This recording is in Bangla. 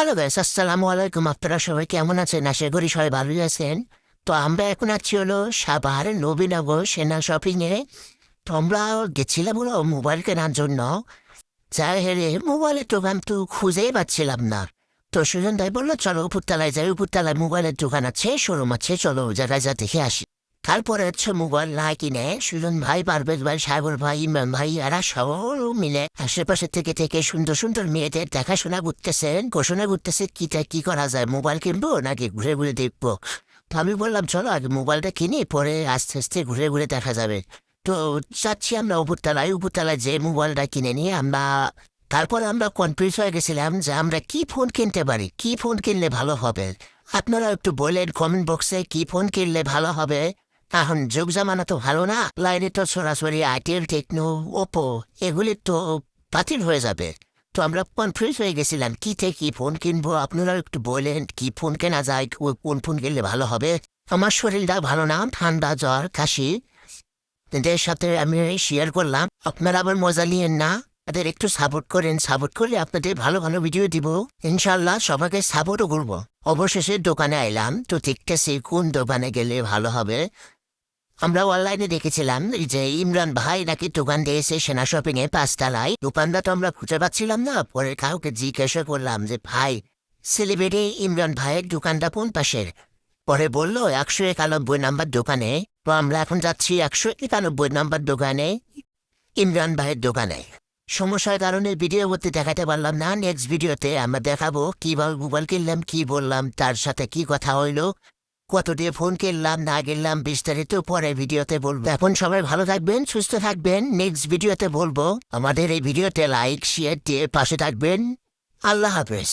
হ্যালো গাইস, আসসালামু আলাইকুম। আপনারা সবাই কেমন আছেন? আশা করি সবাই ভালোই আছেন। তো আমরা এখন আছি হলো সাভার নবীনগর সেনা শপিংয়ে। তো আমরা গেছিলাম হলো মোবাইল কেনার জন্য। যাই হেরে মোবাইলের দোকান তো খুঁজেই পাচ্ছিলাম না। তো সুজন ভাই বললো চলো উপরতলায় যাই, উপরতলায় মোবাইলের দোকান আছে, শোরুম আছে, চলো ওই জায়গায় যা দেখে আসি। তারপরে হচ্ছে মোবাইল না কিনে সুজন ভাই, পারভেজ ভাই, সাগর ভাই, ইমরান ভাই এরা সব মিলে আশেপাশে থেকে থেকে সুন্দর সুন্দর মেয়েদের দেখাশোনা করতেছেন, ঘোষণা করতেছে কিটা কি করা যায়, মোবাইল কিনবো নাকি ঘুরে ঘুরে দেখবো। তো আমি বললাম চলো আগে মোবাইলটা কিনি, পরে আস্তে আস্তে ঘুরে ঘুরে দেখা যাবে। তো যাচ্ছি আমরা উপরতলায়, উপরতলায় যে মোবাইলটা কিনে নিয়ে আমরা তারপরে আমরা কনফিউজ হয়ে গেছিলাম যে আমরা কি ফোন কিনতে পারি, কি ফোন কিনলে ভালো হবে। আপনারা একটু বলেন কমেন্ট বক্সে কি ফোন কিনলে ভালো হবে। এখন যুগ জামানা তো ভালো না, লাইনে তো সরাসরি আইটেল, টেকনো, ওপো এগুলি তো বাতিল হয়ে যাবে। তো আমরা কনফিউজ হয়ে গেছিলাম কি থেকে কি ফোন কিনবো। আপনারা একটু বলেন কি ফোন কেনা যায়, কোন ফোন কিনলে ভালো হবে। আমার শরীরটা ভালো না, ঠান্ডা জ্বর কাশি, এদের সাথে আমি শেয়ার করলাম। আপনারা আবার মজা নিয়েন না, তাদের একটু সাপোর্ট করেন, সাপোর্ট করলে আপনাদের ভালো ভালো ভিডিও দিব ইনশাল্লাহ, সবাইকে সাপোর্টও করবো। অবশেষে দোকানে এলাম, তো দেখতেছি কোন দোকানে গেলে ভালো হবে। আমরা অনলাইনে দেখেছিলাম যে ইমরান ভাই নাকি দোকান দিয়েছে সেনা শপিং এ 5 তলায়। দোকানটা তো আমরা খুঁজে পাচ্ছিলাম না, পরে কাউকে জিজ্ঞাসা করলাম যে ভাই সেলিব্রিটি ইমরান ভাইয়ের দোকানটা কোন পাশের। পরে বললো 191 নম্বর দোকানে। তো আমরা এখন যাচ্ছি 191 নম্বর দোকানে, ইমরান ভাইয়ের দোকানে। সমস্যার কারণে ভিডিও করতে দেখাতে পারলাম না। নেক্সট ভিডিওতে আমরা দেখাবো কিভাবে মোবাইল কিনলাম, কি বললাম, তার সাথে কি কথা হইলো, কত দিয়ে ফোন কিনলাম না কিনলাম, বিস্তারিত পরে ভিডিওতে বলবো। এখন সবাই ভালো থাকবেন, সুস্থ থাকবেন, নেক্সট ভিডিওতে বলবো। আমাদের এই ভিডিওতে লাইক শেয়ার দিয়ে পাশে থাকবেন। আল্লাহ হাফেজ।